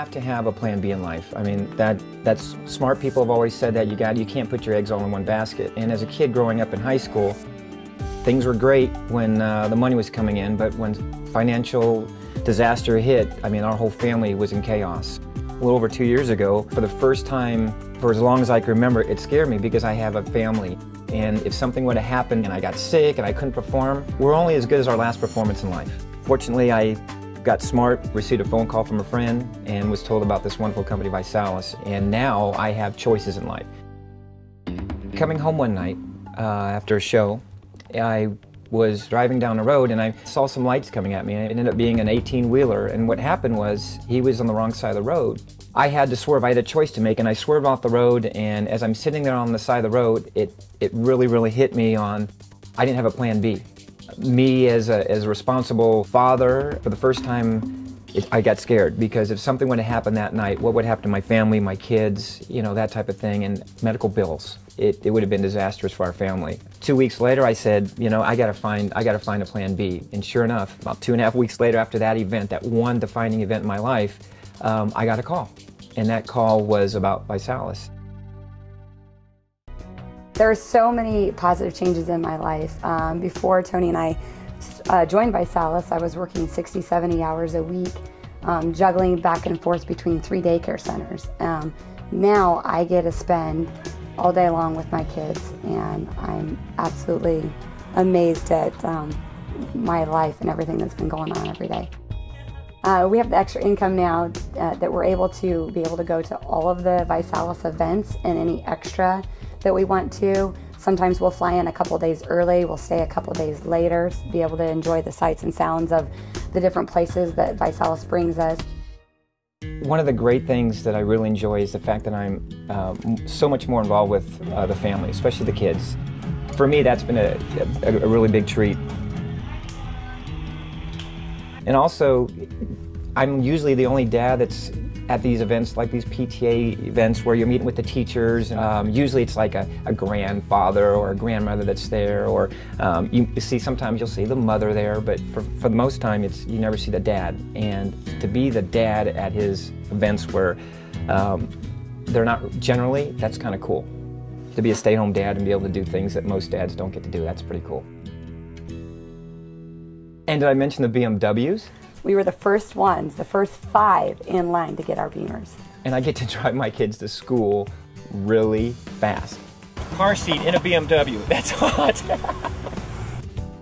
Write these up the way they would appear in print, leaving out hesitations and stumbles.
have to have a plan B in life. I mean, that's smart people have always said that you can't put your eggs all in one basket. And as a kid growing up in high school, things were great when the money was coming in, but when financial disaster hit, I mean, our whole family was in chaos. A little over 2 years ago, for the first time, for as long as I can remember, it scared me because I have a family. And if something would have happened and I got sick and I couldn't perform, we're only as good as our last performance in life. Fortunately, I got smart, received a phone call from a friend, and was told about this wonderful company, Visalis, and now I have choices in life. Coming home one night after a show, I was driving down the road and I saw some lights coming at me, and it ended up being an 18-wheeler, and what happened was he was on the wrong side of the road. I had to swerve. I had a choice to make, and I swerved off the road, and as I'm sitting there on the side of the road, it really hit me on, I didn't have a plan B. Me as a responsible father, for the first time, I got scared, because if something would have happened that night, what would happen to my family, my kids, you know, that type of thing, and medical bills. It would have been disastrous for our family. 2 weeks later, I said, you know, I gotta find a plan B. And sure enough, about 2.5 weeks later after that event, that one defining event in my life, I got a call. And that call was about Visalis. There are so many positive changes in my life. Before Tony and I joined Visalis, I was working 60, 70 hours a week, juggling back and forth between 3 daycare centers. Now I get to spend all day long with my kids, and I'm absolutely amazed at my life and everything that's been going on every day. We have the extra income now that we're able to go to all of the Visalis events and any extra that we want to. Sometimes we'll fly in a couple days early, we'll stay a couple days later, be able to enjoy the sights and sounds of the different places that Visalis brings us. One of the great things that I really enjoy is the fact that I'm so much more involved with the family, especially the kids. For me, that's been a really big treat. And also, I'm usually the only dad that's at these events, like these PTA events where you're meeting with the teachers. Usually it's like a grandfather or a grandmother that's there, or sometimes you'll see the mother there, but for the most time you never see the dad. And to be the dad at his events where they're not generally, that's kind of cool. To be a stay-at-home dad and be able to do things that most dads don't get to do, that's pretty cool. And did I mention the BMWs? We were the first ones, the first 5 in line to get our Beamers. And I get to drive my kids to school really fast. Car seat in a BMW, that's hot.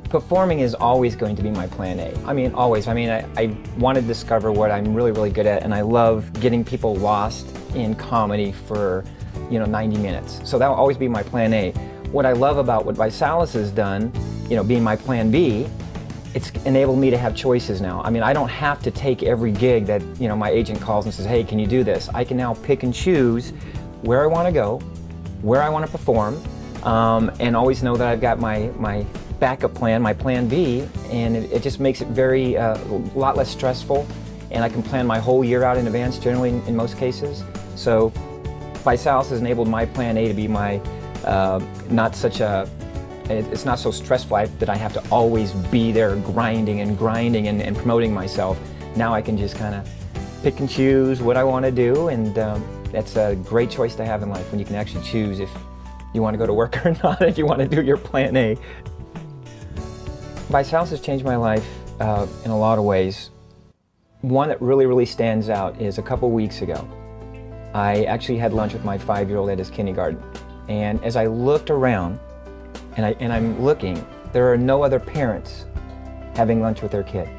Performing is always going to be my plan A. I mean, always. I mean, I want to discover what I'm really good at, and I love getting people lost in comedy for, 90 minutes. So that will always be my plan A. What I love about what Visalis has done, being my plan B, it's enabled me to have choices now. I mean, I don't have to take every gig that, my agent calls and says, hey, can you do this? I can now pick and choose where I want to go, where I want to perform, and always know that I've got my backup plan, my plan B, and it just makes it a lot less stressful, and I can plan my whole year out in advance, generally in most cases. So Visalis has enabled my plan A to be my, it's not so stressful that I have to always be there grinding and promoting myself. Now I can just kind of pick and choose what I want to do, and that's a great choice to have in life, when you can actually choose if you want to go to work or not, if you want to do your plan A. Visalis has changed my life in a lot of ways. One that really stands out is a couple weeks ago. I actually had lunch with my 5-year-old at his kindergarten, and as I looked around, and I'm looking, there are no other parents having lunch with their kid.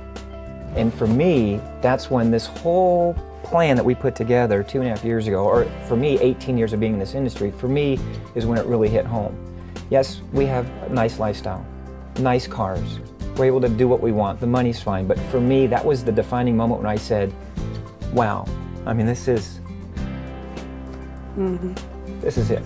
And for me, that's when this whole plan that we put together 2.5 years ago, or for me, 18 years of being in this industry, for me is when it really hit home. Yes, we have a nice lifestyle, nice cars, we're able to do what we want, the money's fine, but for me, that was the defining moment when I said, wow, I mean, this is it.